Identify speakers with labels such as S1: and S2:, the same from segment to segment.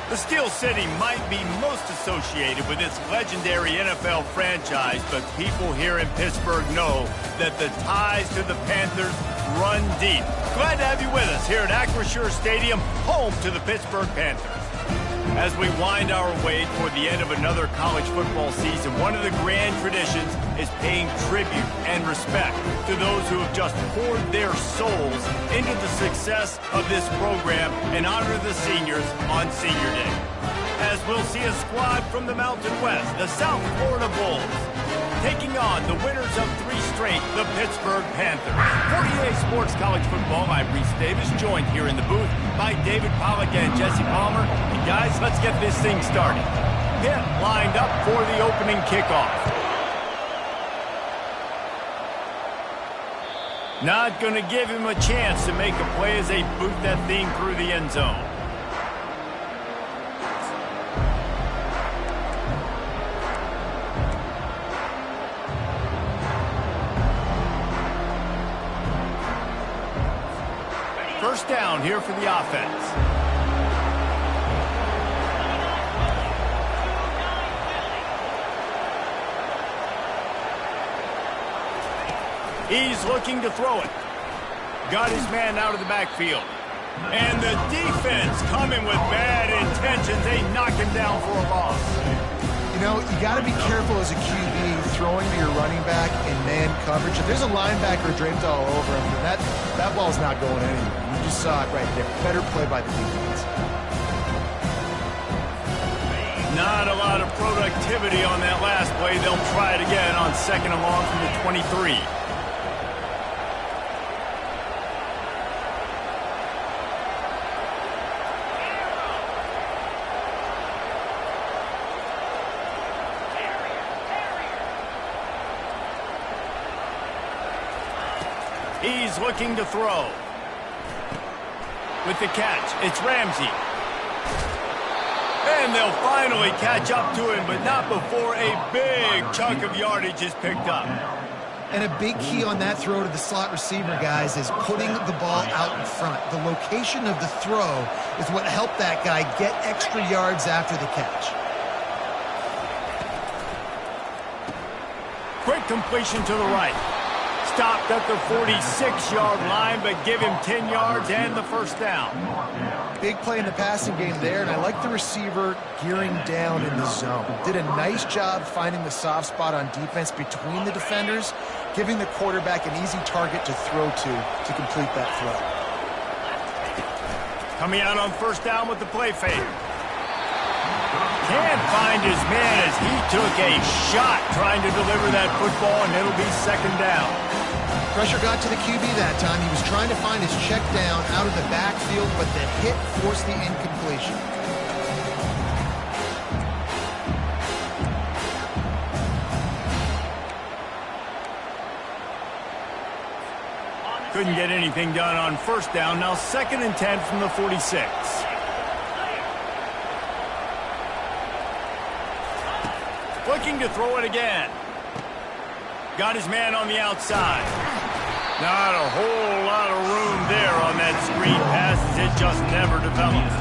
S1: The Steel City might be most associated with its legendary NFL franchise, but people here in Pittsburgh know that the ties to the Panthers run deep. Glad to have you with us here at Acrisure Stadium, home to the Pittsburgh Panthers. As we wind our way toward the end of another college football season, one of the grand traditions is paying tribute and respect to those who have just poured their souls into the success of this program and honor the seniors on Senior Day. As we'll see a squad from the Mountain West, the South Florida Bulls, taking on the winners of 3 straight, the Pittsburgh Panthers. For EA Sports College Football, I'm Reese Davis, joined here in the booth by David Pollack and Jesse Palmer. And guys, let's get this thing started. Pitt lined up for the opening kickoff. Not going to give him a chance to make a play as they boot that thing through the end zone. First down here for the offense. He's looking to throw it. Got his man out of the backfield. And the defense coming with bad intentions. They knock him down for a loss.
S2: You know, you got to be careful as a QB throwing to your running back in man coverage. If there's a linebacker draped all over him, then that ball's not going anywhere. You just saw it right there. Better play by the defense.
S1: Not a lot of productivity on that last play. They'll try it again on 2nd and long from the 23. He's looking to throw. With the catch, it's Ramsey. And they'll finally catch up to him, but not before a big chunk of yardage is picked up.
S2: And a big key on that throw to the slot receiver, guys, is putting the ball out in front. The location of the throw is what helped that guy get extra yards after the catch.
S1: Quick completion to the right. Stopped at the 46-yard line, but give him 10 yards and the first down.
S2: Big play in the passing game there, and I like the receiver gearing down in the zone. Did a nice job finding the soft spot on defense between the defenders, giving the quarterback an easy target to throw to complete that throw.
S1: Coming out on first down with the play fake. Can't find his man as he took a shot trying to deliver that football, and it'll be 2nd down.
S2: Pressure got to the QB that time. He was trying to find his check down out of the backfield, but the hit forced the incompletion.
S1: Couldn't get anything done on first down. Now 2nd and 10 from the 46. Looking to throw it again. Got his man on the outside. Not a whole lot of room there on that screen pass as it just never developed.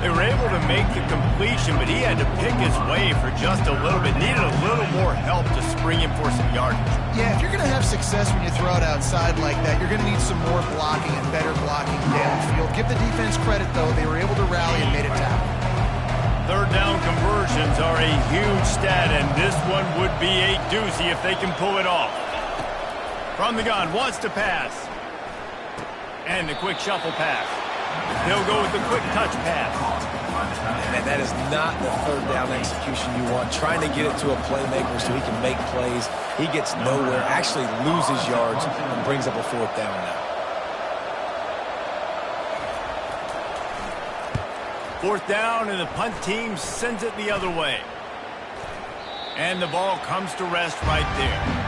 S1: They were able to make the completion, but he had to pick his way for just a little bit. Needed a little more help to spring him for some yardage.
S2: Yeah, if you're going to have success when you throw it outside like that, you're going to need some more blocking and better blocking downfield. Give the defense credit, though. They were able to rally and made it tackle.
S1: 3rd down conversions are a huge stat, and this one would be a doozy if they can pull it off. From the gun, wants to pass. And the quick shuffle pass. He'll go with the quick touch pass.
S3: And that is not the third down execution you want. Trying to get it to a playmaker so he can make plays. He gets nowhere, actually loses yards, and brings up a fourth down now.
S1: Fourth down, and the punt team sends it the other way. And the ball comes to rest right there.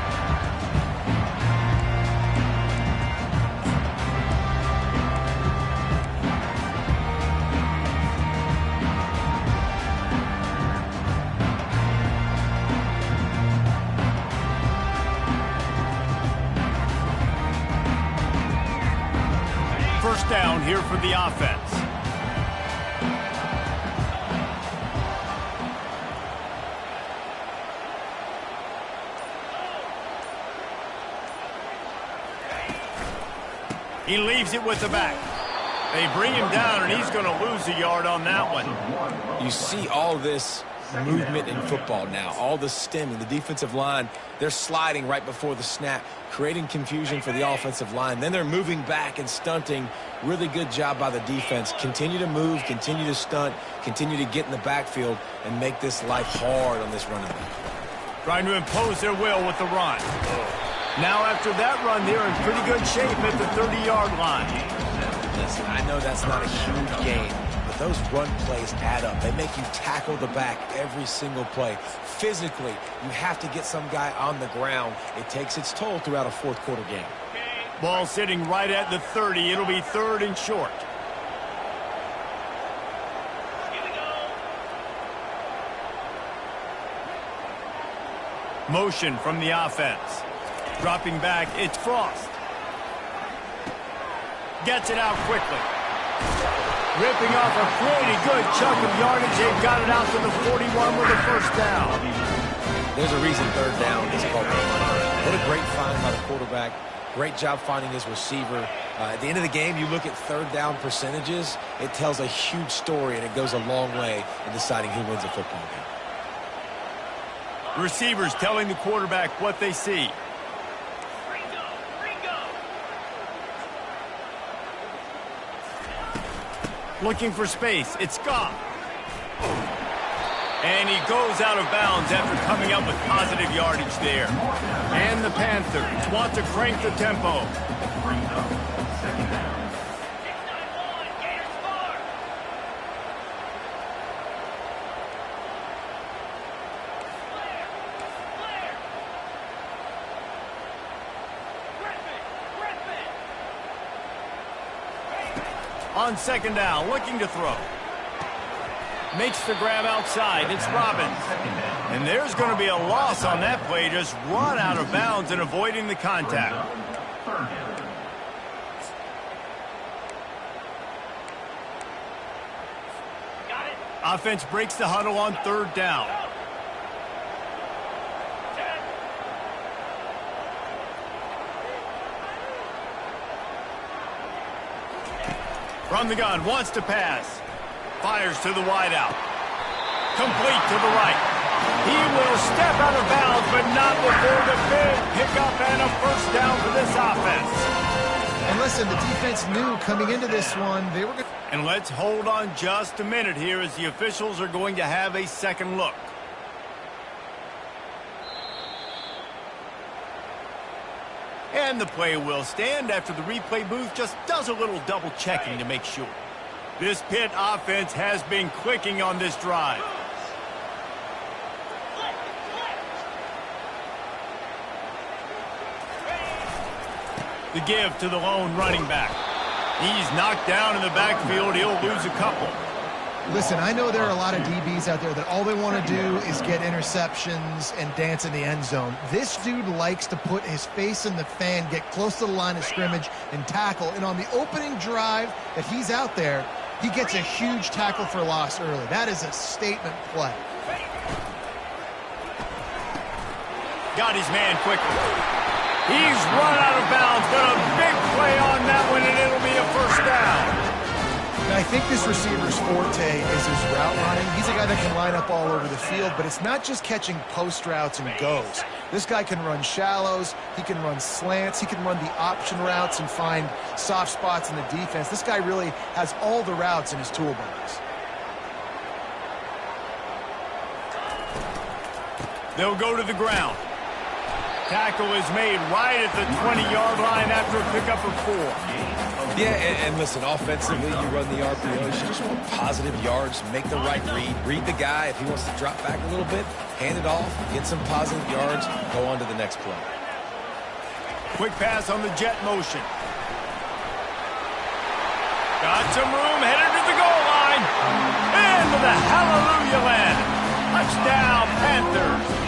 S1: First down here for the offense. He leaves it with the back. They bring him down, and he's going to lose a yard on that one.
S3: You see all this movement in football now, all the stemming, the defensive line, they're sliding right before the snap, creating confusion for the offensive line. Then they're moving back and stunting. Really good job by the defense. Continue to move, continue to stunt, continue to get in the backfield and make this life hard on this running back.
S1: Trying to impose their will with the run. Now after that run, they're in pretty good shape at the 30-yard line.
S3: Listen, I know that's not a huge gain, but those run plays add up. They make you tackle the back every single play. Physically, you have to get some guy on the ground. It takes its toll throughout a fourth quarter game.
S1: Ball sitting right at the 30. It'll be third and short. Motion from the offense. Dropping back, it's Frost. Gets it out quickly. Ripping off a pretty good chunk of yardage. They've got it out to the 41 with a first down.
S3: There's a reason third down is called the money. What a great find by the quarterback. Great job finding his receiver. At the end of the game, you look at third down percentages. It tells a huge story, and it goes a long way in deciding who wins a football game.
S1: Receivers telling the quarterback what they see. Looking for space. It's Scott. And he goes out of bounds after coming up with positive yardage there. And the Panthers want to crank the tempo. On second down, looking to throw. Makes the grab outside. It's Robbins. And there's going to be a loss on that play. Just run out of bounds and avoiding the contact. Offense breaks the huddle on third down. From the gun, wants to pass. Fires to the wideout. Complete to the right. He will step out of bounds, but not before the big pickup and a first down for this offense.
S2: And listen, the defense knew coming into this one, they were going to...
S1: And let's hold on just a minute here as the officials are going to have a second look. And the play will stand after the replay booth just does a little double checking to make sure. This Pitt offense has been clicking on this drive. The give to the lone running back. He's knocked down in the backfield. He'll lose a couple.
S2: Listen, I know there are a lot of DBs out there that all they want to do is get interceptions and dance in the end zone. This dude likes to put his face in the fan, get close to the line of scrimmage, and tackle. And on the opening drive that he's out there, he gets a huge tackle for loss early. That is a statement play.
S1: Got his man quickly. He's run out of bounds, but a big play on that one, and it'll be a first down.
S2: And I think this receiver's forte is his route running. He's a guy that can line up all over the field, but it's not just catching post routes and goes. This guy can run shallows, he can run slants, he can run the option routes and find soft spots in the defense. This guy really has all the routes in his toolbox.
S1: They'll go to the ground. Tackle is made right at the 20-yard line after a pickup of 4.
S3: Yeah, and listen, offensively, you run the RPOs. You just want positive yards, make the right read the guy. If he wants to drop back a little bit, hand it off, get some positive yards, go on to the next play.
S1: Quick pass on the jet motion. Got some room, headed to the goal line. Into the hallelujah land. Touchdown, Panthers.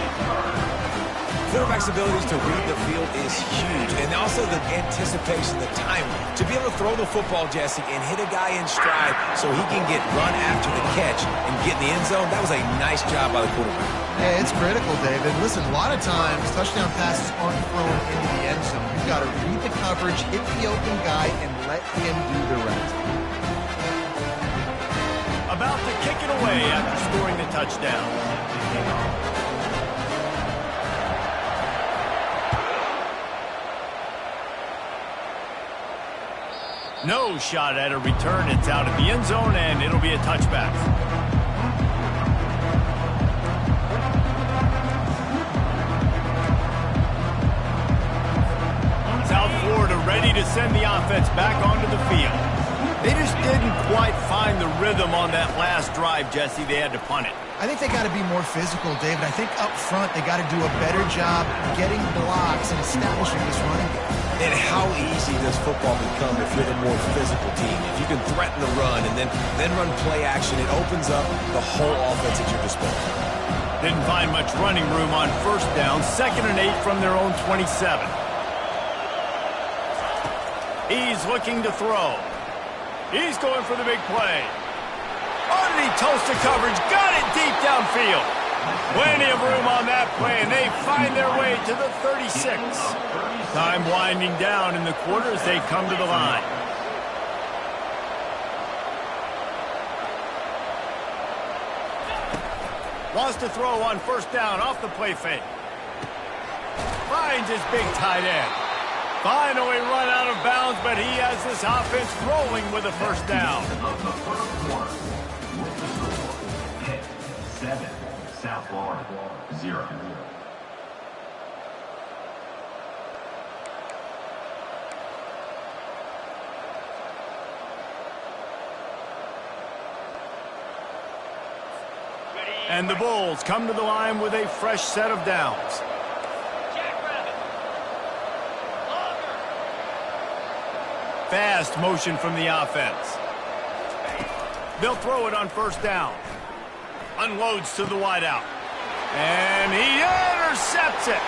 S3: Quarterback's abilities to read the field is huge, and also the anticipation, the timing. To be able to throw the football, Jesse, and hit a guy in stride so he can get run after the catch and get in the end zone, that was a nice job by the quarterback.
S2: Yeah, it's critical, David. Listen, a lot of times, touchdown passes aren't thrown into the end zone. You've got to read the coverage, hit the open guy, and let him do the rest.
S1: About to kick it away after scoring the touchdown. No shot at a return. It's out of the end zone, and it'll be a touchback. South Florida ready to send the offense back onto the field. They just didn't quite find the rhythm on that last drive, Jesse. They had to punt it.
S2: I think they got to be more physical, David. I think up front they got to do a better job getting blocks and establishing this running game.
S3: And how easy does football become if you're the more physical team? If you can threaten the run and then run play action, it opens up the whole offense at your disposal.
S1: Didn't find much running room on first down. 2nd and 8 from their own 27. He's looking to throw. He's going for the big play. Underneath toasted coverage. Got it deep downfield. Plenty of room on that play, and they find their way to the 36. Time winding down in the quarter as they come to the line. Wants to throw on first down off the play fake. Finds his big tight end. Finally run out of bounds, but he has this offense rolling with a first down.
S4: 7, South Florida, 0.
S1: And the Bulls come to the line with a fresh set of downs. Fast motion from the offense. They'll throw it on first down. Unloads to the wideout. And he intercepts it.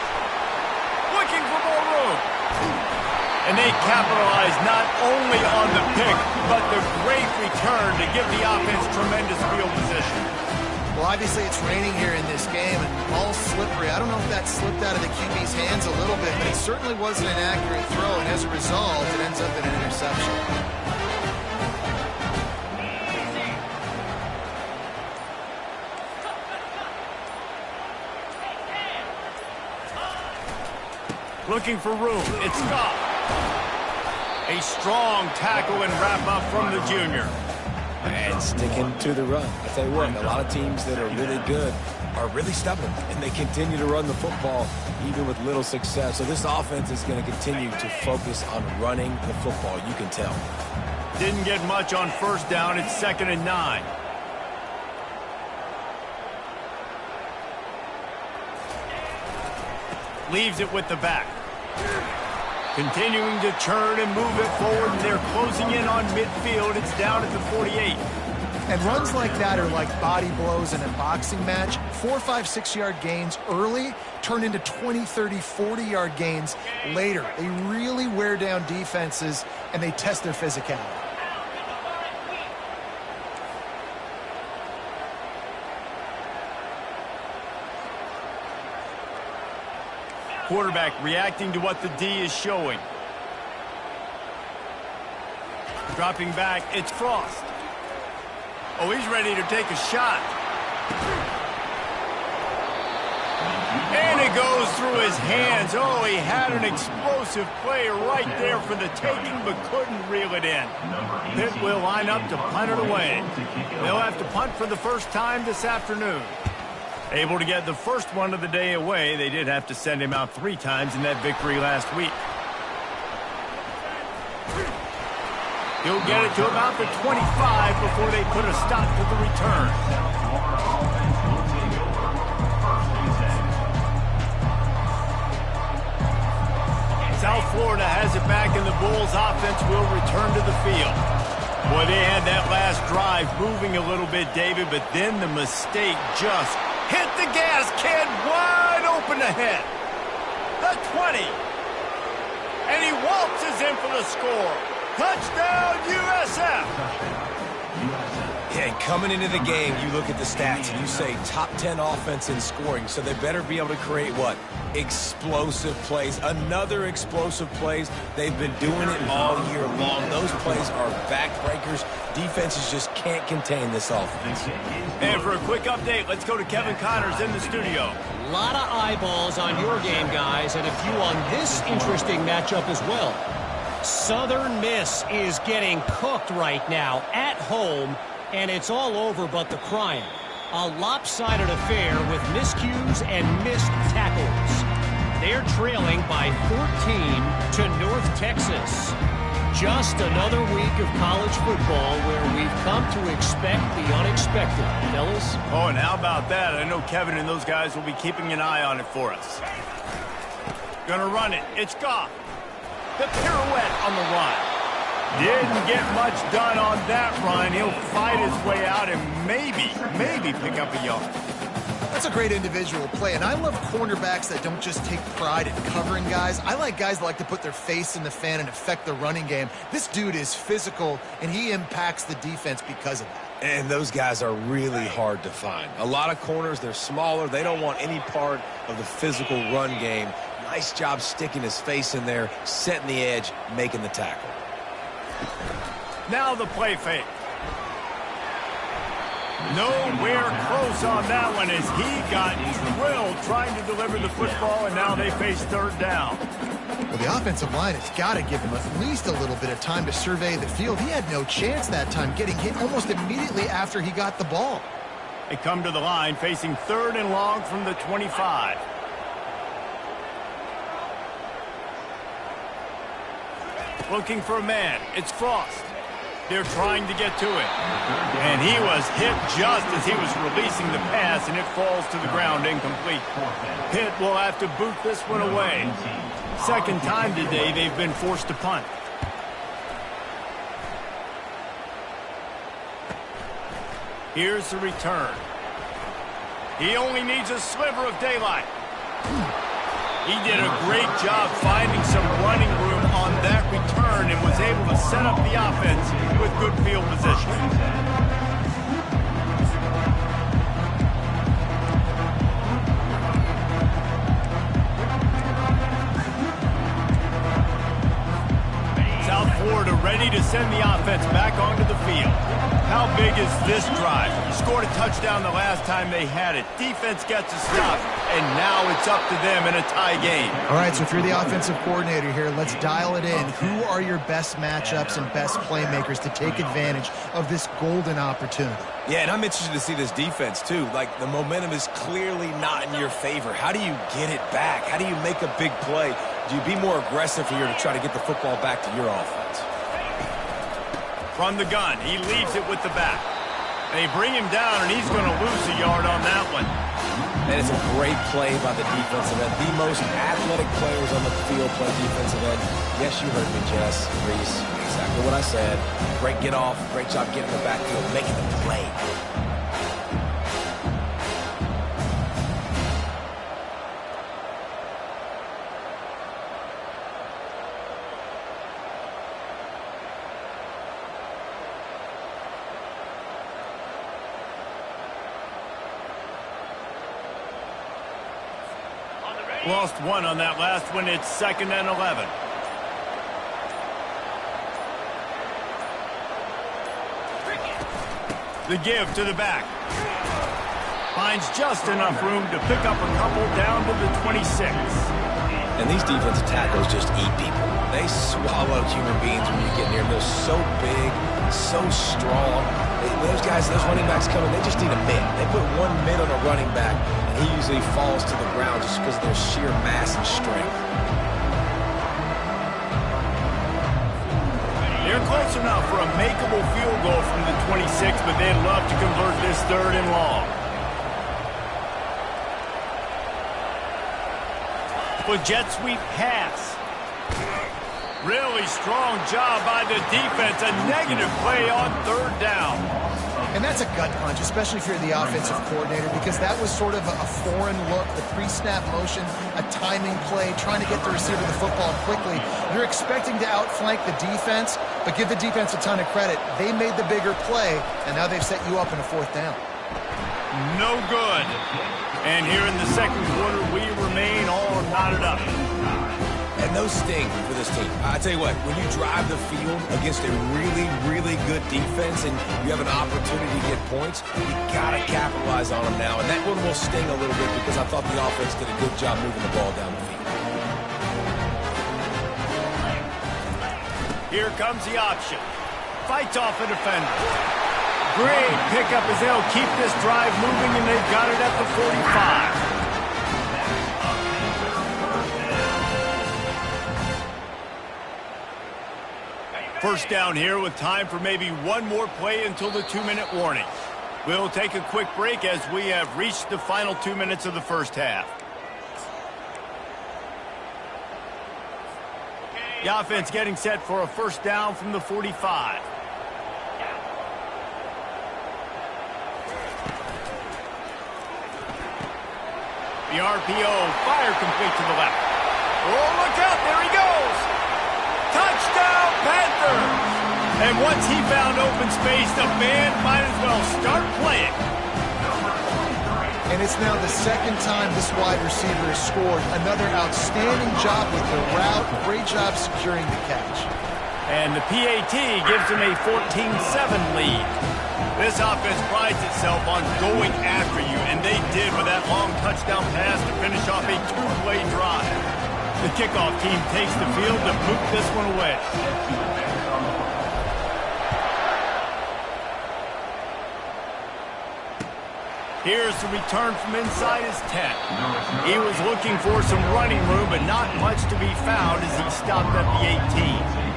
S1: Looking for more room. And they capitalize not only on the pick, but the great return to give the offense tremendous field position.
S2: Well, obviously it's raining here in this game, and ball's slippery. I don't know if that slipped out of the QB's hands a little bit, but it certainly wasn't an accurate throw, and as a result, it ends up in an interception.
S1: Looking for room. It's Scott. A strong tackle and wrap up from the junior.
S3: And sticking to the run. I tell you what, a lot of teams that are really good are really stubborn, and they continue to run the football even with little success. So this offense is going to continue to focus on running the football. You can tell.
S1: Didn't get much on first down. It's 2nd and 9. Leaves it with the back. Continuing to churn and move it forward, and they're closing in on midfield. It's down at the 48.
S2: And runs like that are like body blows in a boxing match. 4, 5, 6-yard gains early turn into 20, 30, 40-yard gains later. They really wear down defenses, and they test their physicality.
S1: Quarterback reacting to what the D is showing. Dropping back, it's Frost. Oh, he's ready to take a shot. And it goes through his hands. Oh, he had an explosive play right there for the taking, but couldn't reel it in. Pitt will line up to punt it away. They'll have to punt for the first time this afternoon. Able to get the first one of the day away. They did have to send him out 3 times in that victory last week. He'll get it to about the 25 before they put a stop to the return. South Florida has it back, and the Bulls offense will return to the field. Boy, they had that last drive moving a little bit, David, but then the mistake just hit the gas can wide open ahead. The 20. And he waltzes in for the score. Touchdown, USF.
S3: Yeah, and coming into the game, you look at the stats and you say top 10 offense in scoring, so they better be able to create what? Explosive plays. Another explosive plays. They've been doing it all year long. Those plays are backbreakers. Defenses just can't contain this offense.
S1: And for a quick update, let's go to Kevin Connors in the studio.
S5: A lot of eyeballs on your game, guys, and a few on this interesting matchup as well. Southern Miss is getting cooked right now at home, and it's all over but the crying. A lopsided affair with miscues and missed tackles. They're trailing by 14 to North Texas. Just another week of college football where we've come to expect the unexpected, fellas.
S1: Oh, and how about that? I know Kevin and those guys will be keeping an eye on it for us. Gonna run it. It's Goff. The pirouette on the run. Didn't get much done on that run. He'll fight his way out and maybe pick up a yard.
S2: That's a great individual play, and I love cornerbacks that don't just take pride in covering guys. I like guys that like to put their face in the fan and affect the running game. This dude is physical, and he impacts the defense because of that.
S3: And those guys are really hard to find. A lot of corners, they're smaller. They don't want any part of the physical run game. Nice job sticking his face in there, setting the edge, making the tackle.
S1: Now the play fake. Nowhere close on that one as he got drilled trying to deliver the football, and now they face third down.
S2: Well, the offensive line has got to give him at least a little bit of time to survey the field. He had no chance that time, getting hit almost immediately after he got the ball.
S1: They come to the line facing 3rd and long from the 25. Looking for a man. It's Frost. They're trying to get to it. And he was hit just as he was releasing the pass, and it falls to the ground incomplete. Pitt will have to boot this one away. Second time today they've been forced to punt. Here's the return. He only needs a sliver of daylight. He did a great job finding some running room on that return and was able to set up the offense with good field position. South Florida ready to send the offense back onto the field. How big is this drive? Scored a touchdown the last time they had it. Defense gets a stop, and now it's up to them in a tie game.
S2: All right, so if you're the offensive coordinator here, let's dial it in. Who are your best matchups and best playmakers to take advantage of this golden opportunity?
S3: Yeah, and I'm interested to see this defense, too. Like, the momentum is clearly not in your favor. How do you get it back? How do you make a big play? Do you be more aggressive here to try to get the football back to your offense?
S1: From the gun, he leaves it with the back. They bring him down, and he's going to lose a yard on that one.
S3: And it's a great play by the defensive end. The most athletic players on the field play defensive end. Yes, you heard me, Jess, Reese. Exactly what I said. Great get off. Great job getting the backfield, making the play.
S1: Lost one on that last one. It's 2nd and 11. The give to the back. Finds just enough room to pick up a couple down to the 26.
S3: And these defensive tackles just eat people. They swallow human beings when you get near them. They're so big, so strong. Those guys, those running backs coming, they just need a mid. They put one mid on a running back, and he usually falls to the ground just because of their sheer mass and strength.
S1: They're close enough for a makeable field goal from the 26, but they'd love to convert this 3rd and long. With jet sweep pass. Really strong job by the defense. A negative play on 3rd down.
S2: And that's a gut punch, especially if you're the offensive coordinator, because that was sort of a foreign look, the pre-snap motion, a timing play, trying to get the receiver the football quickly. You're expecting to outflank the defense, but give the defense a ton of credit. They made the bigger play, and now they've set you up in a 4th down.
S1: No good. And here in the 2nd quarter, we remain all knotted up.
S3: And those sting for this team. I tell you what, when you drive the field against a really, really good defense and you have an opportunity to get points, you got to capitalize on them now. And that one will sting a little bit because I thought the offense did a good job moving the ball down the field.
S1: Here comes the option. Fights off a defender. Great pickup as they'll keep this drive moving, and they've got it at the 45. First down here with time for maybe one more play until the 2-minute warning. We'll take a quick break as we have reached the final 2 minutes of the first half. The offense getting set for a first down from the 45. The RPO, fire complete to the left. Oh, look out, there he goes! Touchdown, Panthers! And once he found open space, the band might as well start playing.
S2: And it's now the 2nd time this wide receiver has scored. Another outstanding job with the route. Great job securing the catch.
S1: And the PAT gives him a 14-7 lead. This offense prides itself on going after you, and they did with that long touchdown pass to finish off a 2-play drive. The kickoff team takes the field to boot this one away. Here's the return from inside his 10. He was looking for some running room, but not much to be found as he stopped at the 18.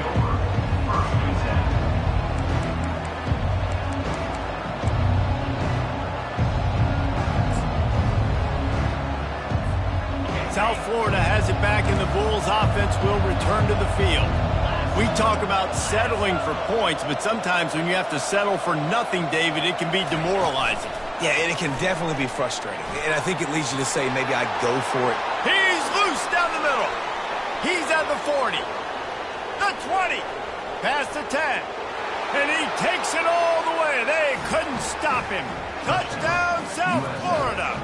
S1: South Florida has it back, and the Bulls offense will return to the field. We talk about settling for points, but sometimes when you have to settle for nothing, David, it can be demoralizing.
S3: Yeah, and it can definitely be frustrating. And I think it leads you to say maybe I'd go for it.
S1: He's loose down the middle. He's at the 40. The 20. Past the 10. And he takes it all the way. They couldn't stop him. Touchdown, South Florida.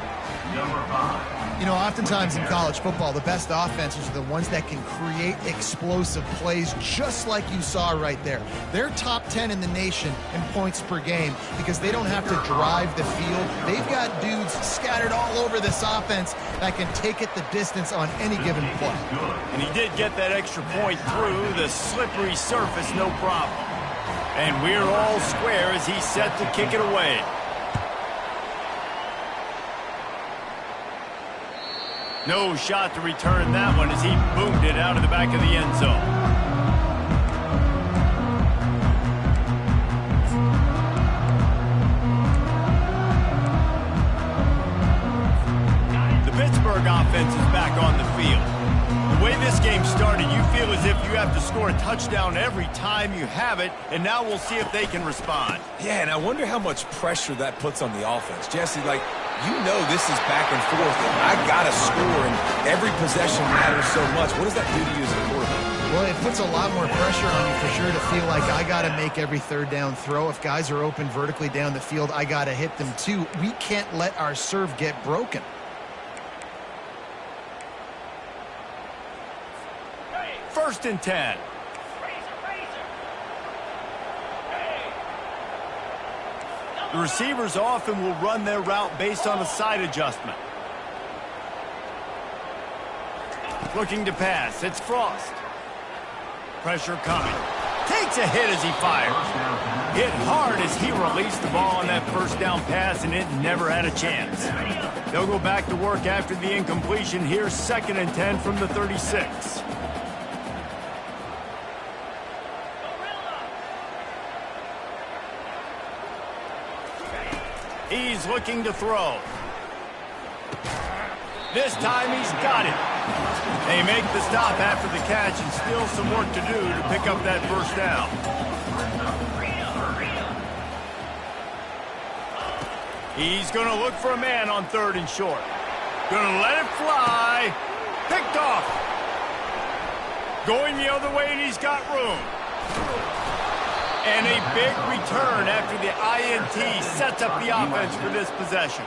S4: Number 5.
S2: You know, oftentimes in college football, the best offenses are the ones that can create explosive plays, just like you saw right there. They're top 10 in the nation in points per game because they don't have to drive the field. They've got dudes scattered all over this offense that can take it the distance on any given play.
S1: And he did get that extra point through the slippery surface, no problem. And we're all square as he's set to kick it away. No shot to return that one as he boomed it out of the back of the end zone. The Pittsburgh offense is back on the field. The way this game started, you feel as if you have to score a touchdown every time you have it, and now we'll see if they can respond.
S3: Yeah, and I wonder how much pressure that puts on the offense. Jesse, you know this is back and forth. I got to score, and every possession matters so much. What does that do to you as a quarterback?
S2: Well, it puts a lot more pressure on you for sure to feel like I got to make every 3rd down throw. If guys are open vertically down the field, I got to hit them too. We can't let our serve get broken.
S1: First and 10. The receivers often will run their route based on a side adjustment. Looking to pass. It's Frost. Pressure coming. Takes a hit as he fires. Hit hard as he released the ball on that first down pass, and it never had a chance. They'll go back to work after the incompletion. Here's 2nd and 10 from the 36. He's looking to throw. This time he's got it. They make the stop after the catch, and still some work to do to pick up that first down. He's going to look for a man on 3rd and short. Going to let it fly. Picked off. Going the other way, and he's got room. And a big return after the INT sets up the offense for this possession.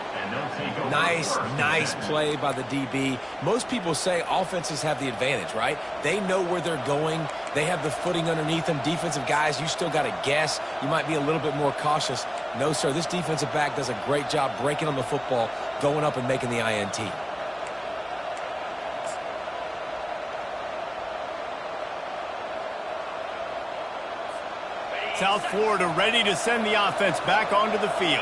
S3: Nice play by the DB. Most people say offenses have the advantage, right? They know where they're going. They have the footing underneath them. Defensive guys, you still got to guess. You might be a little bit more cautious. No, sir, this defensive back does a great job breaking on the football, going up and making the INT.
S1: South Florida ready to send the offense back onto the field.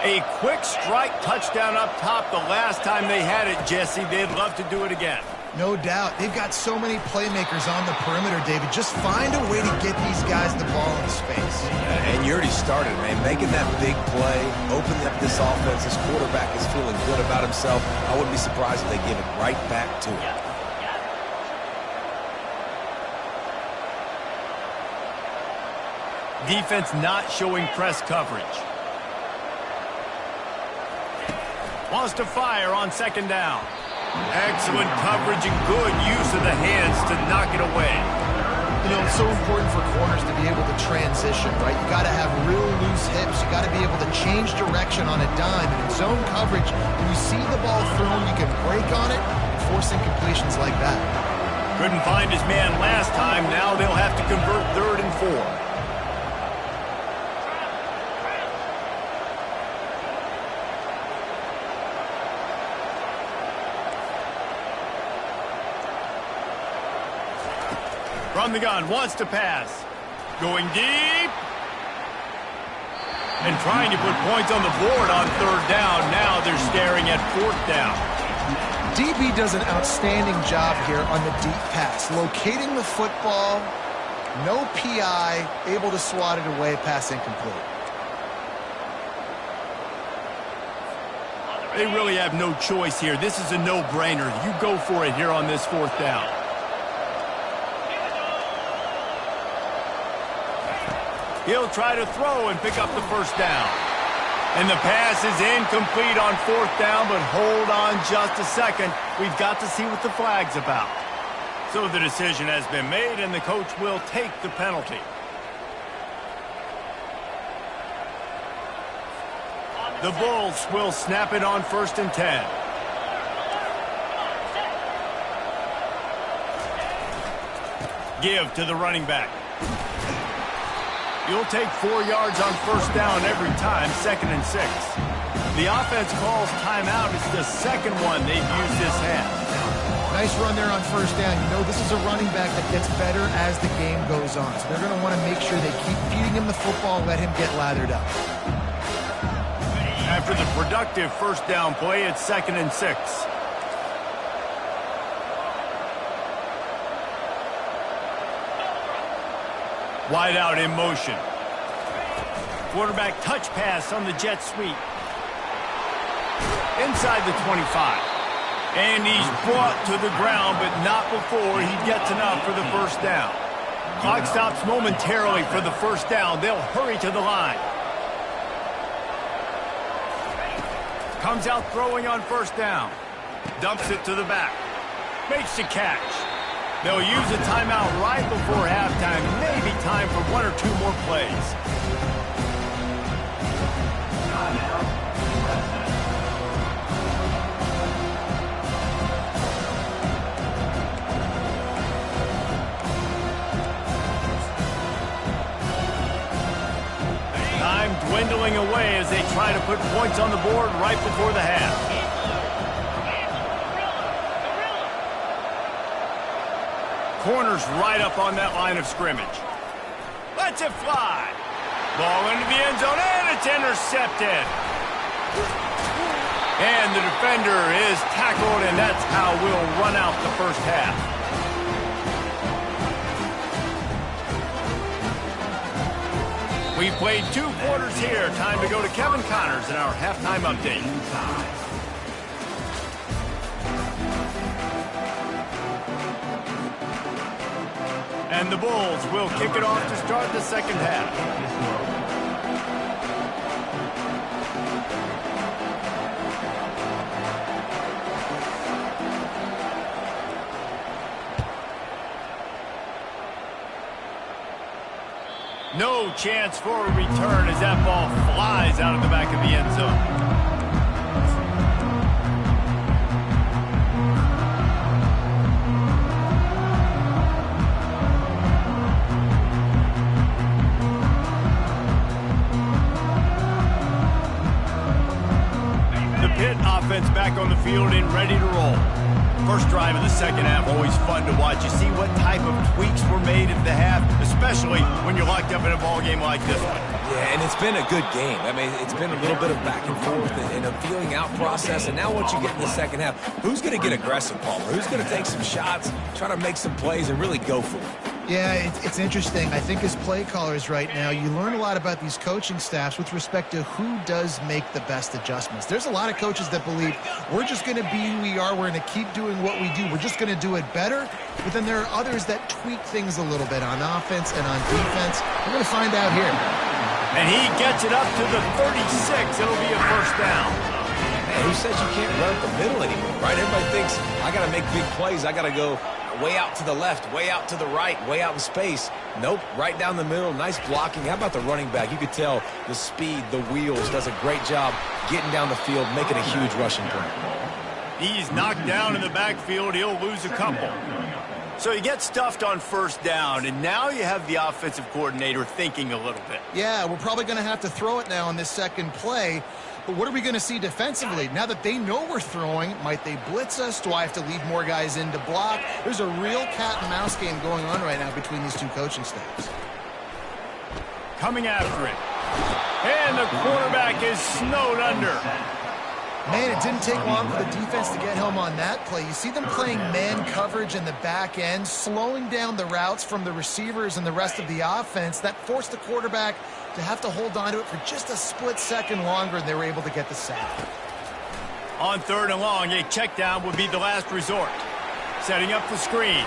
S1: A quick strike touchdown up top the last time they had it, Jesse. They'd love to do it again.
S2: No doubt. They've got so many playmakers on the perimeter, David. Just find a way to get these guys the ball in space.
S3: And you already started, man. Making that big play, opening up this offense. This quarterback is feeling good about himself. I wouldn't be surprised if they give it right back to him.
S1: Defense not showing press coverage. Wants to fire on 2nd down. Excellent coverage and good use of the hands to knock it away.
S2: You know, it's so important for corners to be able to transition, right? You got to have real loose hips. You got to be able to change direction on a dime. And in zone coverage, when you see the ball thrown, you can break on it and force incompletions like that.
S1: Couldn't find his man last time. Now they'll have to convert 3rd and 4. From the gun, wants to pass. Going deep. And trying to put points on the board on 3rd down. Now they're staring at 4th down.
S2: DB does an outstanding job here on the deep pass. Locating the football, no PI, able to swat it away, pass incomplete.
S1: They really have no choice here. This is a no-brainer. You go for it here on this 4th down. He'll try to throw and pick up the first down. And the pass is incomplete on 4th down, but hold on just a second. We've got to see what the flag's about. So the decision has been made, and the coach will take the penalty. The Bulls will snap it on 1st and 10. Give to the running back. You'll take 4 yards on 1st down every time, 2nd and 6. The offense calls timeout. It's the 2nd one they've used this half.
S2: Nice run there on 1st down. You know, this is a running back that gets better as the game goes on. So they're going to want to make sure they keep feeding him the football and let him get lathered up.
S1: After the productive 1st down play, it's 2nd and 6. Wide out in motion. Quarterback touch pass on the jet sweep. Inside the 25. And he's brought to the ground, but not before he gets enough for the 1st down. Clock stops momentarily for the 1st down. They'll hurry to the line. Comes out throwing on 1st down. Dumps it to the back. Makes the catch. They'll use a timeout right before halftime. Maybe time for 1 or 2 more plays. time dwindling away as they try to put points on the board right before the half. Corner's right up on that line of scrimmage. Lets it fly. Ball into the end zone, and it's intercepted. And the defender is tackled, and that's how we'll run out the first half. We played 2 quarters here. Time to go to Kevin Connors in our halftime update. And the Bulls will kick it off to start the second half. No chance for a return as that ball flies out of the back of the end zone. The Pitt offense back on the field and ready to roll. First drive of the second half, always fun to watch. You see what type of tweaks were made at the half, especially when you're locked up in a ball game like this one.
S3: Yeah, and it's been a good game. I mean, it's been a little bit of back and forth and a feeling out process. And now what you get in the second half, who's going to get aggressive, Palmer? Who's going to take some shots, try to make some plays, and really go for it?
S2: Yeah, it's interesting. I think as play callers right now, you learn a lot about these coaching staffs with respect to who does make the best adjustments. There's a lot of coaches that believe we're just going to be who we are. We're going to keep doing what we do. We're just going to do it better. But then there are others that tweak things a little bit on offense and on defense. We're going to find out here.
S1: And he gets it up to the 36. It'll be a first down.
S3: Man, who says you can't run up the middle anymore, right? Everybody thinks, I got to make big plays. I got to go way out to the left, way out to the right, way out in space. Nope, right down the middle, nice blocking. How about the running back? You could tell the speed, the wheels, does a great job getting down the field, making a huge rushing play.
S1: He's knocked down in the backfield. He'll lose a couple. So you get stuffed on first down, and now you have the offensive coordinator thinking a little bit.
S2: Yeah, we're probably going to have to throw it now on this second play. But what are we going to see defensively? Now that they know we're throwing, might they blitz us? Do I have to leave more guys in to block? There's a real cat and mouse game going on right now between these two coaching staffs.
S1: Coming after it. And the quarterback is snowed under.
S2: Man, it didn't take long for the defense to get home on that play. You see them playing man coverage in the back end, slowing down the routes from the receivers and the rest of the offense. That forced the quarterback to have to hold on to it for just a split second longer, and they were able to get the sack.
S1: On third and long, a check down would be the last resort. Setting up the screen.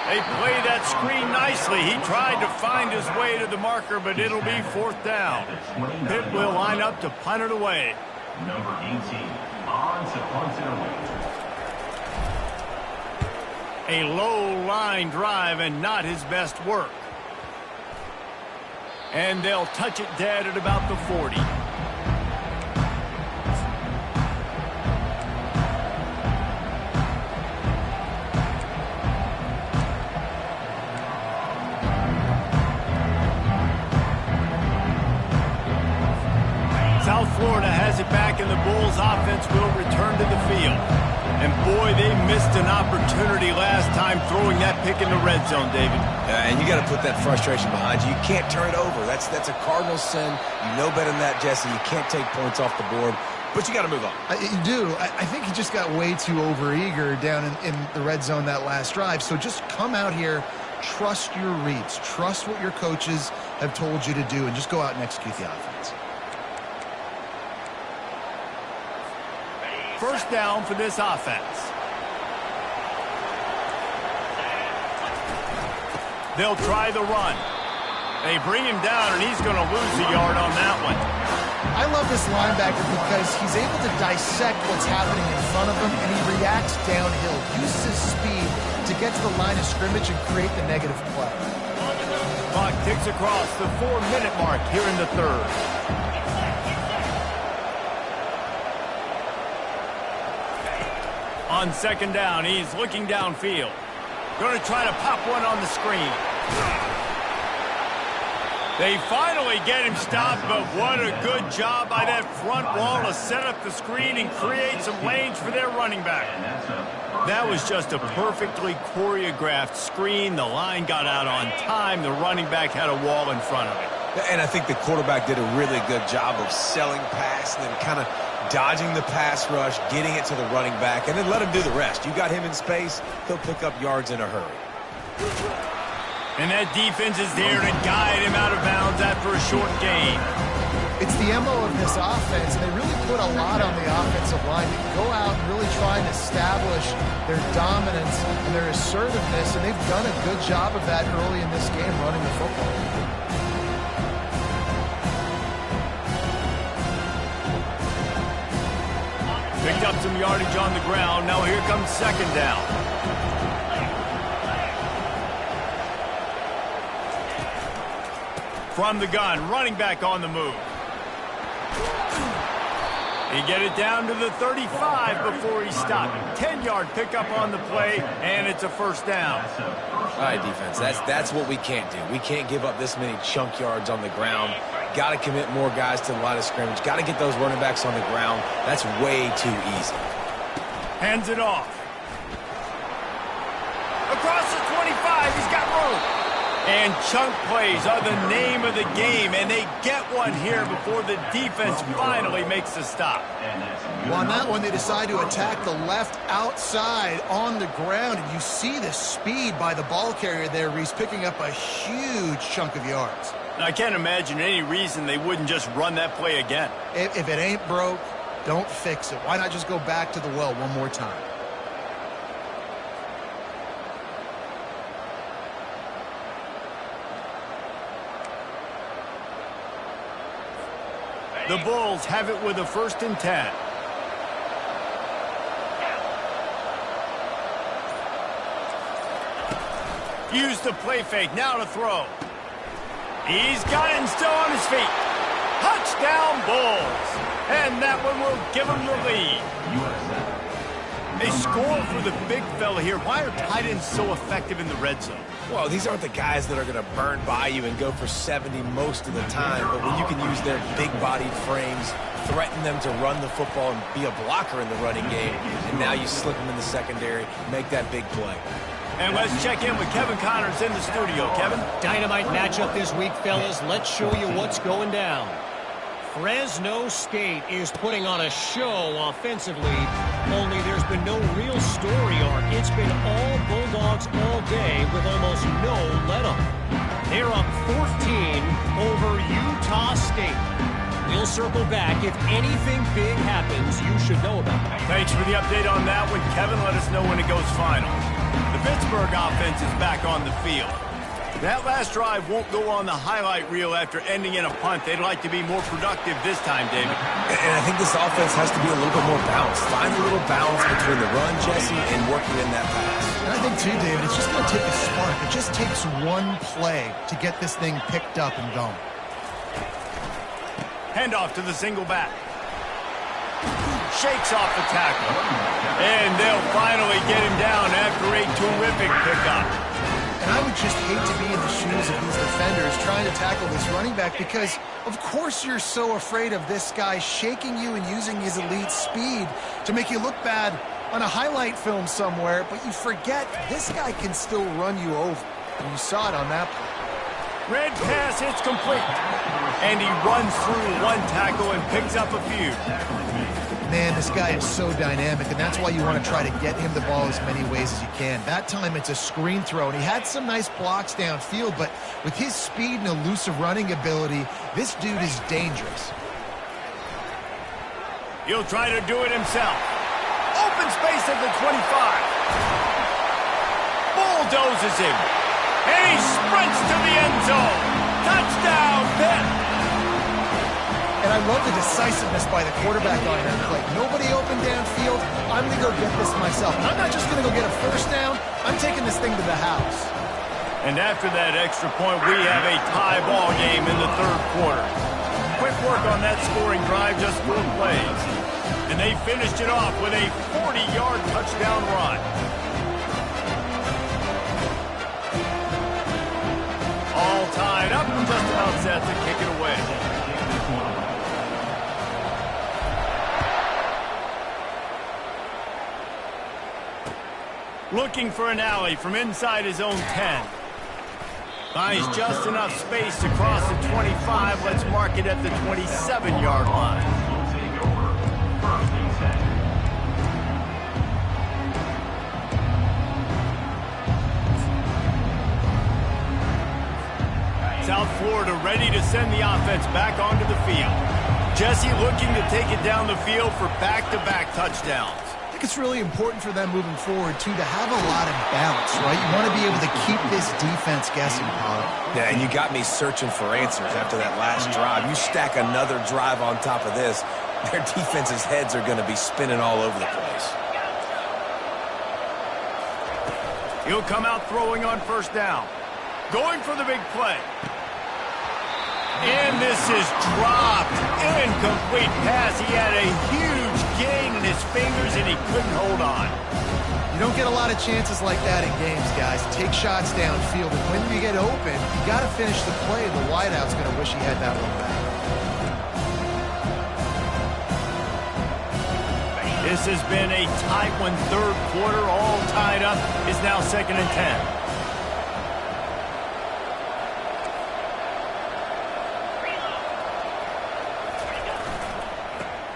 S1: They play that screen nicely. He tried to find his way to the marker, but it'll be fourth down. Pitt will line up to punt it away.
S4: Number 18 on to punt it away.
S1: A low line drive and not his best work. And they'll touch it dead at about the 40. South Florida has it back, and the Bulls offense will return to the field. And boy, they missed an opportunity last time throwing that pick in the red zone, David.
S3: And you got to put that frustration behind you. You can't turn it over. That's a cardinal sin. You know better than that, Jesse. You can't take points off the board, but you got to move on.
S2: You do. I think he just got way too overeager down in the red zone that last drive. So just come out here, trust your reads, trust what your coaches have told you to do, and just go out and execute the offense.
S1: First down for this offense. They'll try the run. They bring him down, and he's going to lose a yard on that one.
S2: I love this linebacker because he's able to dissect what's happening in front of him, and he reacts downhill, uses his speed to get to the line of scrimmage and create the negative play.
S1: Clock ticks across the 4-minute mark here in the third. On second down, he's looking downfield. Going to try to pop one on the screen. They finally get him stopped, but what a good job by that front wall to set up the screen and create some lanes for their running back. That was just a perfectly choreographed screen. The line got out on time. The running back had a wall in front of it.
S3: And I think the quarterback did a really good job of selling pass and then kind of dodging the pass rush, getting it to the running back, and then let him do the rest. You got him in space, he'll pick up yards in a hurry.
S1: And that defense is there to guide him out of bounds after a short gain.
S2: It's the MO of this offense, and they really put a lot on the offensive line to go out and really try and establish their dominance and their assertiveness, and they've done a good job of that early in this game running the football.
S1: Picked up some yardage on the ground. Now here comes second down. From the gun, running back on the move. He get it down to the 35 before he stopped. 10-yard pickup on the play, and it's a first down.
S3: All right, defense, that's what we can't do. We can't give up this many chunk yards on the ground. Got to commit more guys to the line of scrimmage. Got to get those running backs on the ground. That's way too easy.
S1: Hands it off. Across the 25, he's got room. And chunk plays are the name of the game, and they get one here before the defense finally makes the stop.
S2: Well, on that one, they decide to attack the left outside on the ground, and you see the speed by the ball carrier there. He's picking up a huge chunk of yards.
S1: Now, I can't imagine any reason they wouldn't just run that play again.
S2: If it ain't broke, don't fix it. Why not just go back to the well one more time?
S1: The Bulls have it with a 1st and 10. Use the play fake, now to throw. He's got it and still on his feet. Touchdown Bulls. And that one will give him the lead. They score for the big fella here. Why are tight ends so effective in the red zone?
S3: Well, these aren't the guys that are going to burn by you and go for 70 most of the time, but when you can use their big-bodied frames, threaten them to run the football and be a blocker in the running game, and now you slip them in the secondary, make that big play.
S1: And let's check in with Kevin Connors in the studio. Kevin?
S5: Dynamite matchup this week, fellas. Let's show you what's going down. Fresno State is putting on a show offensively, only there's been no real story arc. It's been all Bulldogs all day with almost no let-up. They're up 14 over Utah State. We'll circle back. If anything big happens, you should know about it.
S1: Thanks for the update on that one. Kevin, let us know when it goes final. The Pittsburgh offense is back on the field. That last drive won't go on the highlight reel after ending in a punt. They'd like to be more productive this time, David.
S3: And I think this offense has to be a little bit more balanced. Find a little balance between the run, Jesse, and working in that pass.
S2: And I think, too, David, it's just going to take a spark. It just takes one play to get this thing picked up and going.
S1: Handoff to the single back. Shakes off the tackle. And they'll finally get him down after a terrific pickup.
S2: And I would just hate to be in the shoes of these defenders trying to tackle this running back because, of course, you're so afraid of this guy shaking you and using his elite speed to make you look bad on a highlight film somewhere, but you forget this guy can still run you over. And you saw it on that play.
S1: Red pass hits complete. And he runs through one tackle and picks up a few.
S2: Man, this guy is so dynamic, and that's why you want to try to get him the ball as many ways as you can. That time it's a screen throw, and he had some nice blocks downfield, but with his speed and elusive running ability, this dude is dangerous.
S1: He'll try to do it himself. Open space at the 25. Bulldozes him. And he sprints to the end zone. Touchdown, Pitt.
S2: And I love the decisiveness by the quarterback on that play. Nobody open downfield. I'm going to go get this myself. And I'm not just going to go get a first down. I'm taking this thing to the house.
S1: And after that extra point, we have a tie ball game in the third quarter. Quick work on that scoring drive, just 4 plays. And they finished it off with a 40-yard touchdown run. All tied up, just about 7 set to kick it away. Looking for an alley from inside his own 10. Finds just enough space to cross the 25. Let's mark it at the 27-yard line. South Florida ready to send the offense back onto the field. Jesse looking to take it down the field for back-to-back touchdowns.
S2: I think it's really important for them moving forward, too, to have a lot of balance, right? You want to be able to keep this defense guessing, Paul.
S3: Yeah, and you got me searching for answers after that last drive. You stack another drive on top of this, their defense's heads are going to be spinning all over the place.
S1: He'll come out throwing on first down. Going for the big play. And this is dropped. Incomplete pass. He had a huge gain in his fingers, and he couldn't hold on.
S2: You don't get a lot of chances like that in games, guys. Take shots downfield, and when you get open, you got to finish the play. The wideout's going to wish he had that one back.
S1: This has been a tight one. Third quarter, all tied up. Is now 2nd and 10.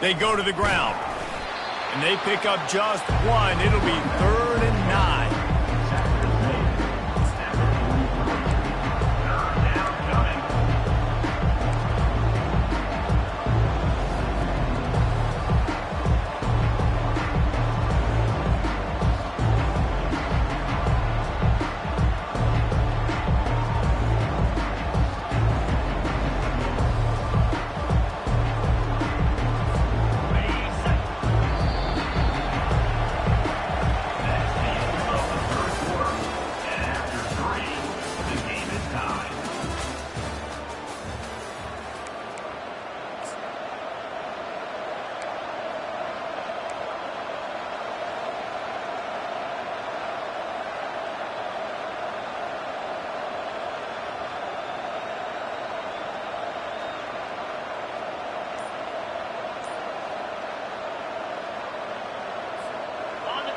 S1: They go to the ground, and they pick up just one. It'll be 3rd and 9.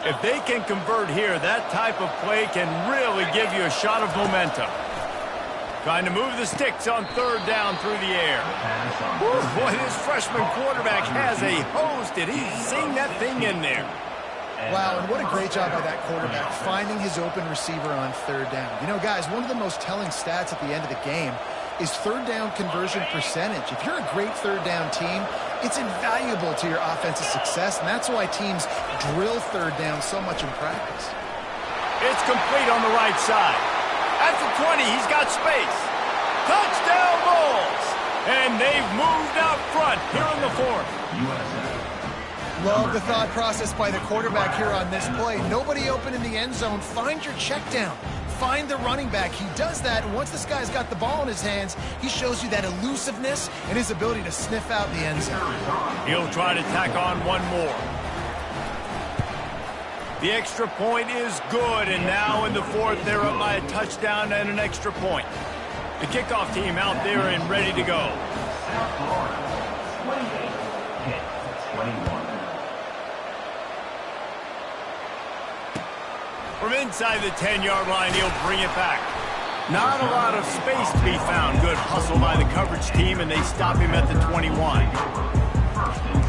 S1: If they can convert here, that type of play can really give you a shot of momentum. Trying to move the sticks on 3rd down through the air. Woo, boy, this freshman quarterback has a hose. Did he sing that thing in there?
S2: Wow, and what a great job by that quarterback, finding his open receiver on 3rd down. You know, guys, one of the most telling stats at the end of the game is 3rd down conversion percentage. If you're a great 3rd down team, it's invaluable to your offensive success, and that's why teams drill 3rd down so much in practice.
S1: It's complete on the right side. At the 20, he's got space. Touchdown Bulls! And they've moved out front here in the 4th.
S2: Love the thought process by the quarterback here on this play. Nobody open in the end zone. Find your check down. Find the running back. He does that, and once this guy's got the ball in his hands, he shows you that elusiveness and his ability to sniff out the end zone.
S1: He'll try to tack on one more. The extra point is good, and now in the 4th, they're up by a touchdown and an extra point. The kickoff team out there and ready to go.
S4: South Florida, 28 hits 21.
S1: From inside the 10-yard line, he'll bring it back. Not a lot of space to be found. Good hustle by the coverage team, and they stop him at the 21.
S4: 1st and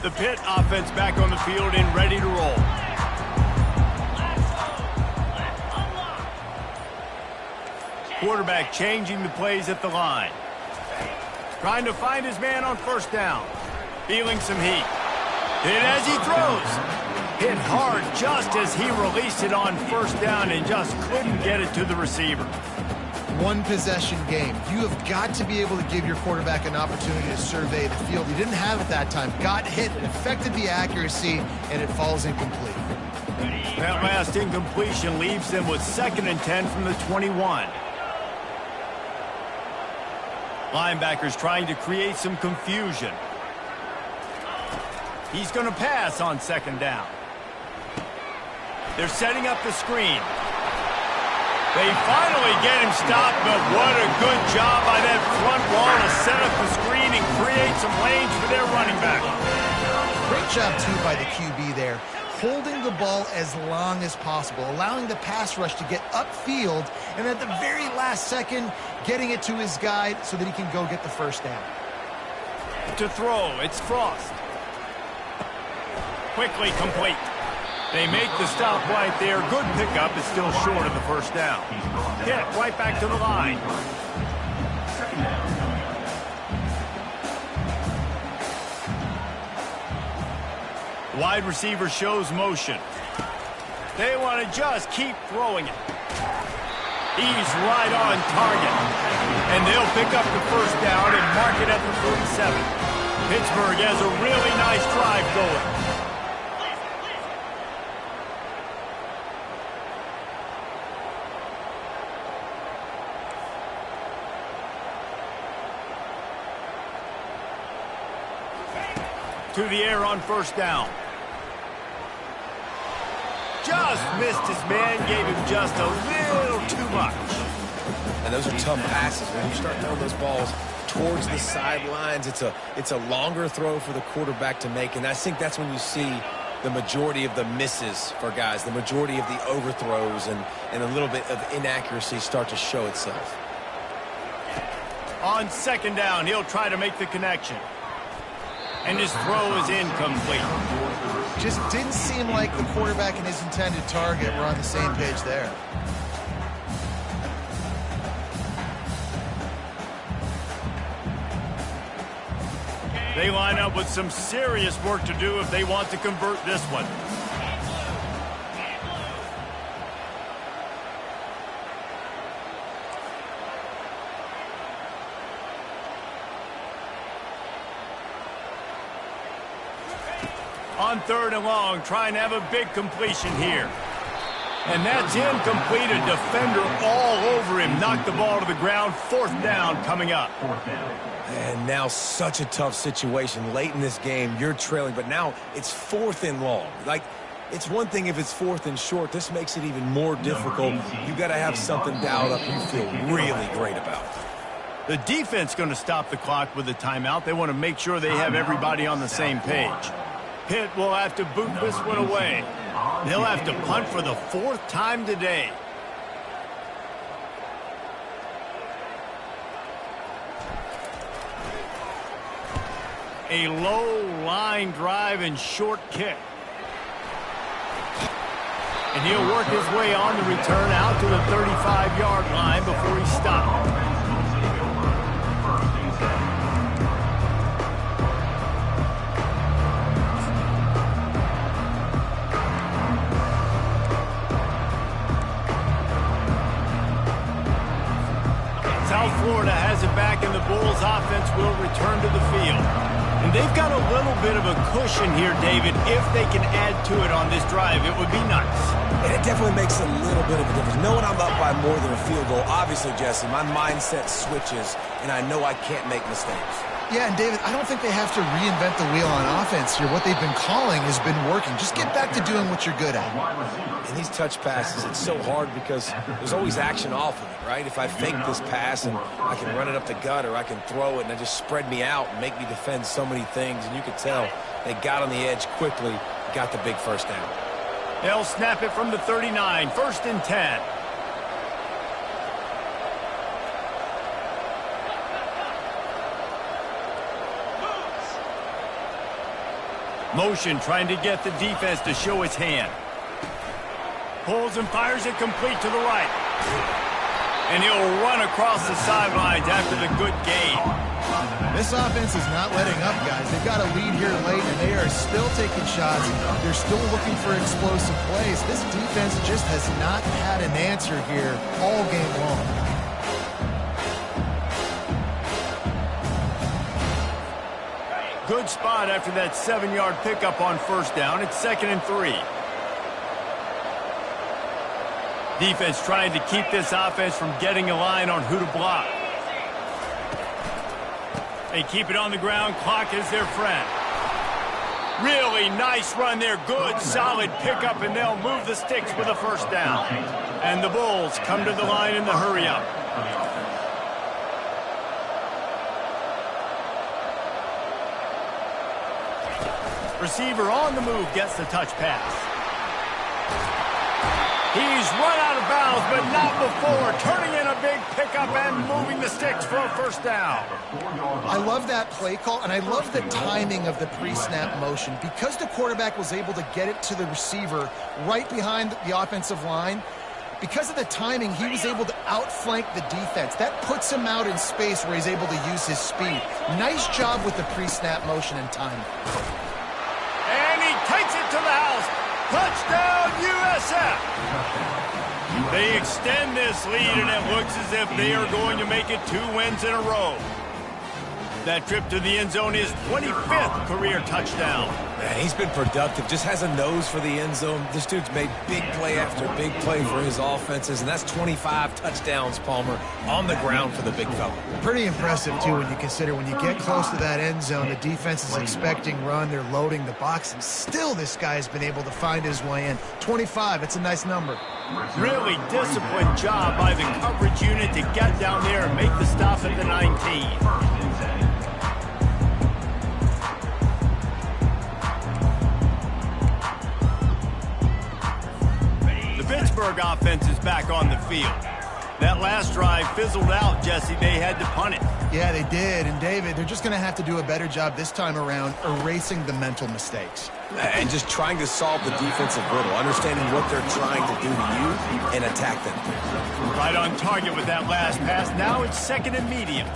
S4: 10.
S1: The Pitt offense back on the field and ready to roll. Quarterback changing the plays at the line. Trying to find his man on 1st down. Feeling some heat. Hit as he throws. Hit hard just as he released it on 1st down and just couldn't get it to the receiver.
S2: One possession game. You have got to be able to give your quarterback an opportunity to survey the field. He didn't have it that time. Got hit, affected the accuracy, and it falls incomplete.
S1: That last incompletion leaves them with 2nd and 10 from the 21. Linebackers trying to create some confusion. He's going to pass on second down. They're setting up the screen. They finally get him stopped, but what a good job by that front wall to set up the screen and create some lanes for their running back.
S2: Great job, too, by the QB there, holding the ball as long as possible, allowing the pass rush to get upfield, and at the very last second, getting it to his guy so that he can go get the first down.
S1: To throw, it's Frost. Quickly complete. They make the stop right there. Good pickup. Is still short of the first down. Hit right back to the line.
S4: Second down.
S1: Wide receiver shows motion. They want to just keep throwing it. He's right on target. And they'll pick up the first down and mark it at the 47. Pittsburgh has a really nice drive going. To the air on first down. Just missed his man, gave him just a little too much.
S3: And those are tough passes. When you start throwing those balls towards the sidelines, it's a longer throw for the quarterback to make, and I think that's when you see the majority of the misses for guys, the majority of the overthrows and a little bit of inaccuracy start to show itself.
S1: On second down, he'll try to make the connection. And his throw is incomplete.
S2: Just didn't seem like the quarterback and his intended target were on the same page there.
S1: They line up with some serious work to do if they want to convert this one. On third and long, trying to have a big completion here. And that's incomplete. A defender all over him. Knocked the ball to the ground. Fourth down coming up.
S3: And now such a tough situation. Late in this game, you're trailing, but now it's fourth and long. Like, it's one thing if it's fourth and short. This makes it even more difficult. You got to have something dialed up you feel really great about.
S1: The defense going to stop the clock with a timeout. They want to make sure they have everybody on the same page. Pitt will have to boot this one away. They'll have to punt for the fourth time today. A low line drive and short kick. And he'll work his way on the return out to the 35-yard line before he stops. South Florida has it back, and the Bulls offense will return to the field. And they've got a little bit of a cushion here, David. If they can add to it on this drive, it would be nice.
S3: And it definitely makes a little bit of a difference. Knowing I'm up by more than a field goal, obviously, Jesse, my mindset switches, and I know I can't make mistakes.
S2: Yeah, and David, I don't think they have to reinvent the wheel on offense here. What they've been calling has been working. Just get back to doing what you're good at.
S3: And these touch passes, it's so hard because there's always action off of it, right? If I fake this pass and I can run it up the gut or I can throw it and it just spread me out and make me defend so many things. And you could tell they got on the edge quickly, got the big first down.
S1: They'll snap it from the 39, 1st and 10. Motion trying to get the defense to show its hand. Pulls and fires it complete to the right. And he'll run across the sidelines after the good gain.
S2: This offense is not letting up, guys. They've got a lead here late, and they are still taking shots. They're still looking for explosive plays. This defense just has not had an answer here all game long.
S1: Good spot after that 7-yard pickup on first down. It's 2nd and 3. Defense trying to keep this offense from getting a line on who to block. They keep it on the ground. Clock is their friend. Really nice run there. Good, solid pickup, and they'll move the sticks with a first down. And the Bulls come to the line in the hurry-up. Receiver on the move gets the touch pass. He's run out of bounds, but not before. Turning in a big pickup and moving the sticks for a first down.
S2: I love that play call, and I love the timing of the pre-snap motion. Because the quarterback was able to get it to the receiver right behind the offensive line, because of the timing, he was able to outflank the defense. That puts him out in space where he's able to use his speed. Nice job with the pre-snap motion and timing.
S1: And he takes it to the house. Touchdown, USF! They extend this lead, and it looks as if they are going to make it 2 wins in a row. That trip to the end zone is 25th career touchdown.
S3: Man, he's been productive. Just has a nose for the end zone. This dude's made big play after big play for his offenses, and that's 25 touchdowns, Palmer, on the ground for the big fella.
S2: Pretty impressive, too, when you consider when you get close to that end zone, the defense is expecting run, they're loading the box, and still this guy has been able to find his way in. 25, it's a nice number.
S1: Really disciplined job by the coverage unit to get down there and make the stop at the 19. Pittsburgh offense is back on the field. That last drive fizzled out, Jesse. They had to punt it.
S2: Yeah, they did. And, David, they're just going to have to do a better job this time around erasing the mental mistakes.
S3: And just trying to solve the defensive riddle, understanding what they're trying to do to you and attack them.
S1: Right on target with that last pass. Now it's 2nd and medium.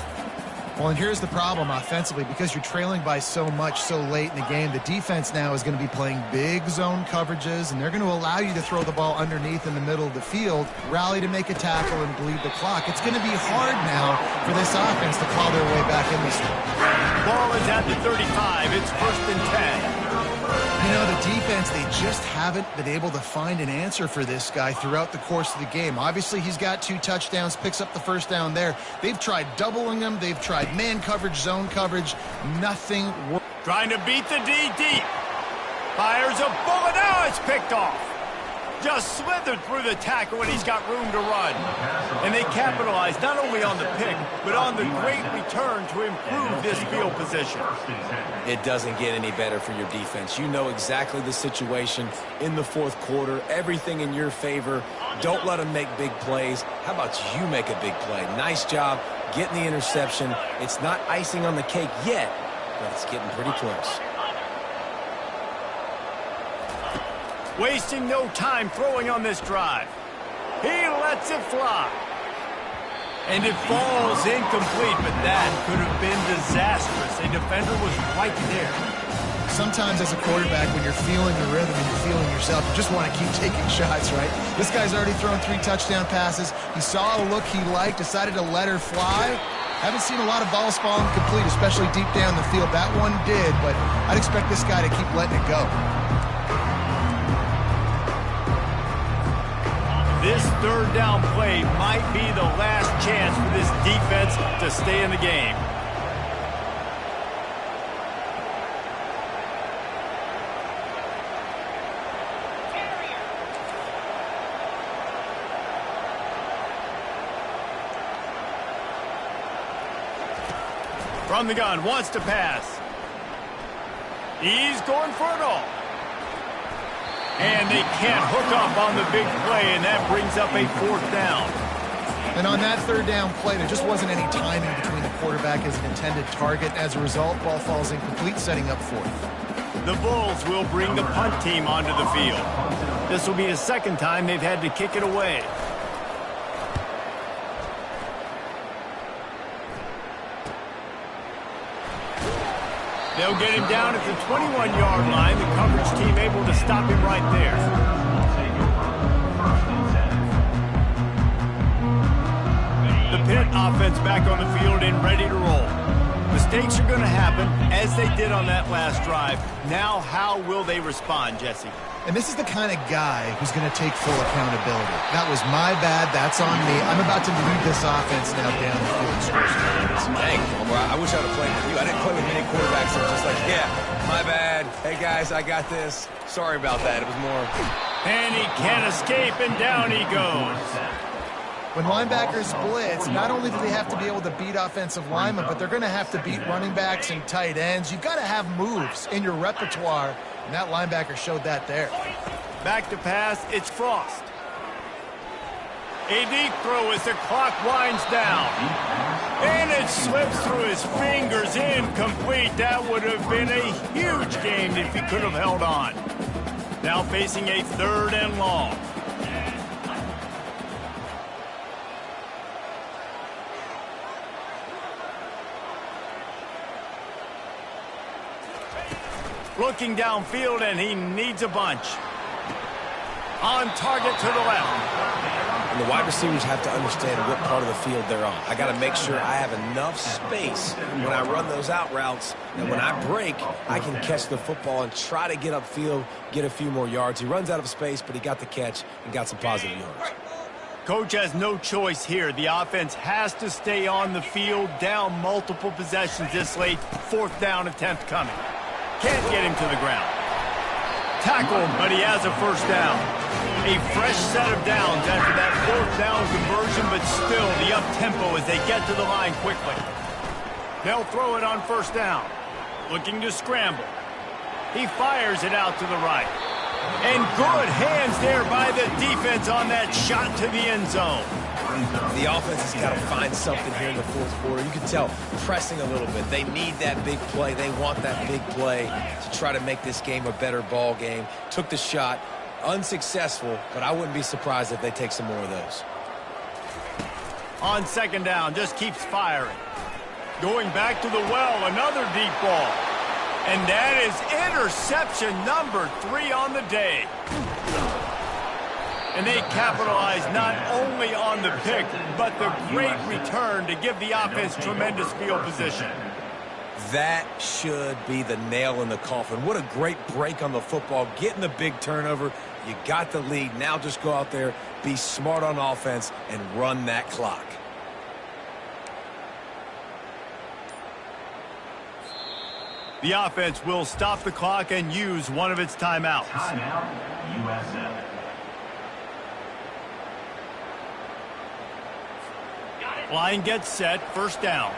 S2: Well, and here's the problem offensively. Because you're trailing by so much so late in the game, the defense now is going to be playing big zone coverages, and they're going to allow you to throw the ball underneath in the middle of the field, rally to make a tackle, and bleed the clock. It's going to be hard now for this offense to claw their way back in this one.
S1: Ball is at the 35. It's 1st and 10.
S2: You know, the defense, they just haven't been able to find an answer for this guy throughout the course of the game. Obviously, he's got 2 touchdowns, picks up the first down there. They've tried doubling him. They've tried man coverage, zone coverage. Nothing works.
S1: Trying to beat the D deep. Fires a bullet. Now it's picked off. Just slithered through the tackle, and he's got room to run. And they capitalize not only on the pick, but on the great return to improve this field position.
S3: It doesn't get any better for your defense. You know exactly the situation in the 4th quarter. Everything in your favor. Don't let them make big plays. How about you make a big play? Nice job getting the interception. It's not icing on the cake yet, but it's getting pretty close.
S1: Wasting no time throwing on this drive. He lets it fly. And it falls incomplete, but that could have been disastrous. A defender was right there.
S2: Sometimes as a quarterback, when you're feeling the rhythm and you're feeling yourself, you just want to keep taking shots, right? This guy's already thrown 3 touchdown passes. He saw a look he liked, decided to let her fly. Haven't seen a lot of balls fall incomplete, especially deep down the field. That one did, but I'd expect this guy to keep letting it go.
S1: This 3rd down play might be the last chance for this defense to stay in the game. From the gun, wants to pass. He's going for it all. And they can't hook up on the big play, and that brings up a 4th down.
S2: And on that 3rd down play, there just wasn't any timing between the quarterback as an intended target. As a result, ball falls incomplete, setting up 4th.
S1: The Bulls will bring the punt team onto the field. This will be the 2nd time they've had to kick it away. They'll get him down at the 21-yard line. The coverage team able to stop him right there. The Pitt offense back on the field and ready to roll. Mistakes are going to happen, as they did on that last drive. Now, how will they respond, Jesse?
S2: And this is the kind of guy who's going to take full accountability. That was my bad. That's on me. I'm about to lead this offense now down the field.
S3: Dang, Palmer, I wish I would have played with you. I didn't play with many quarterbacks Jackson just like, yeah, my bad. Hey, guys, I got this. Sorry about that. It was more.
S1: And he can't escape, and down he goes.
S2: When linebackers blitz, not only do they have to be able to beat offensive linemen, but they're going to have to beat running backs and tight ends. You've got to have moves in your repertoire, and that linebacker showed that there.
S1: Back to pass, it's Frost. A deep throw as the clock winds down. And it slips through his fingers, incomplete. That would have been a huge gain if he could have held on. Now facing a 3rd and long. Looking downfield, and he needs a bunch. On target to the left.
S3: And the wide receivers have to understand what part of the field they're on. I got to make sure I have enough space when I run those out routes, and when I break, I can catch the football and try to get upfield, get a few more yards. He runs out of space, but he got the catch and got some positive yards.
S1: Coach has no choice here. The offense has to stay on the field, down multiple possessions this late. 4th down attempt coming. Can't get him to the ground. Tackled, but he has a 1st down. A fresh set of downs after that 4th down conversion, but still the up-tempo as they get to the line quickly. They'll throw it on 1st down. Looking to scramble. He fires it out to the right. And good hands there by the defense on that shot to the end zone.
S3: The offense has got to find something here in the 4th quarter. You can tell pressing a little bit. They need that big play. They want that big play to try to make this game a better ball game. Took the shot. Unsuccessful, but I wouldn't be surprised if they take some more of those.
S1: On 2nd down, just keeps firing. Going back to the well, another deep ball. And that is interception number 3 on the day. And they capitalize not only on the pick, but the great return to give the offense tremendous field position.
S3: That should be the nail in the coffin. What a great break on the football, getting the big turnover. You got the lead. Now just go out there, be smart on offense, and run that clock.
S1: The offense will stop the clock and use one of its timeouts.
S4: Timeout, USF.
S1: Line gets set, 1st down.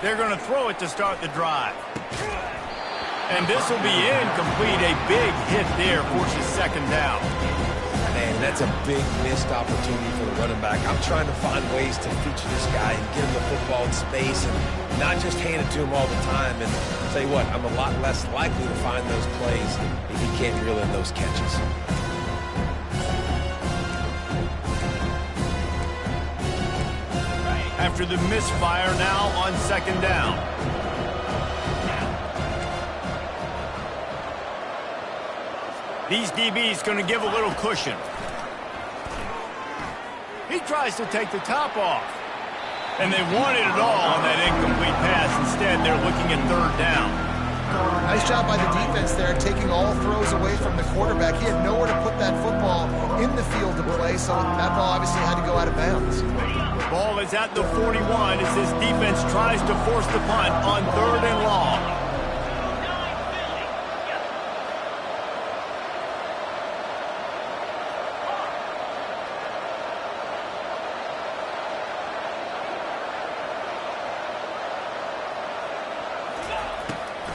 S1: They're going to throw it to start the drive. And this will be incomplete. A big hit there forces 2nd down.
S3: Man, that's a big missed opportunity for the running back. I'm trying to find ways to feature this guy and get him the football in space and not just hand it to him all the time. And I'll tell you what, I'm a lot less likely to find those plays if he can't reel in those catches.
S1: After the misfire, now on 2nd down. These DBs going to give a little cushion. He tries to take the top off. And they wanted it all on that incomplete pass. Instead, they're looking at 3rd down.
S2: Nice job by the defense there, taking all throws away from the quarterback. He had nowhere to put that football in the field to play, so that ball obviously had to go out of bounds.
S1: Ball is at the 41 as this defense tries to force the punt on 3rd and long.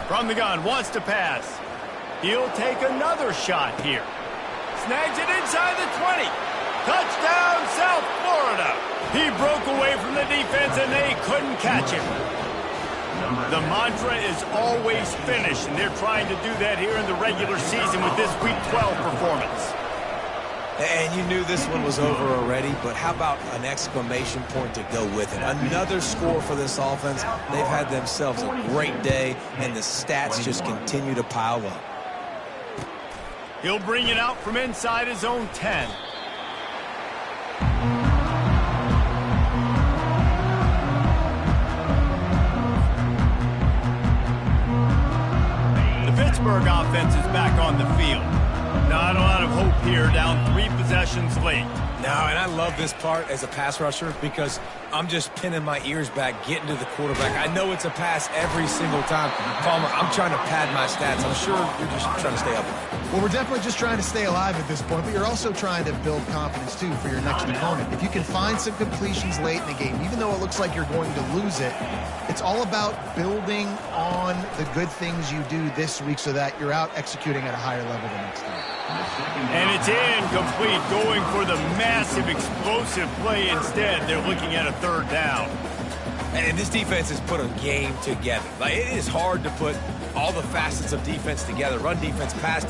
S1: From the gun, wants to pass. He'll take another shot here. Snags it inside the 20. Touchdown, South Florida. He broke away from the defense, and they couldn't catch him. The mantra is always finish, and they're trying to do that here in the regular season with this Week 12 performance.
S3: And you knew this one was over already, but how about an exclamation point to go with it? Another score for this offense. They've had themselves a great day, and the stats just continue to pile up.
S1: He'll bring it out from inside his own 10. Pittsburgh offense is back on the field. Not a lot of hope here, down 3 possessions late.
S3: No, and I love this part as a pass rusher because I'm just pinning my ears back, getting to the quarterback. I know it's a pass every single time. Palmer, I'm trying to pad my stats. I'm sure you're just trying to stay up.
S2: Well, we're definitely just trying to stay alive at this point, but you're also trying to build confidence, too, for your next opponent. If you can find some completions late in the game, even though it looks like you're going to lose it, it's all about building on the good things you do this week so that you're out executing at a higher level the next time.
S1: And it's incomplete, going for the massive explosive play instead. They're looking at a 3rd down.
S3: And this defense has put a game together. Like, it is hard to put all the facets of defense together. Run defense, pass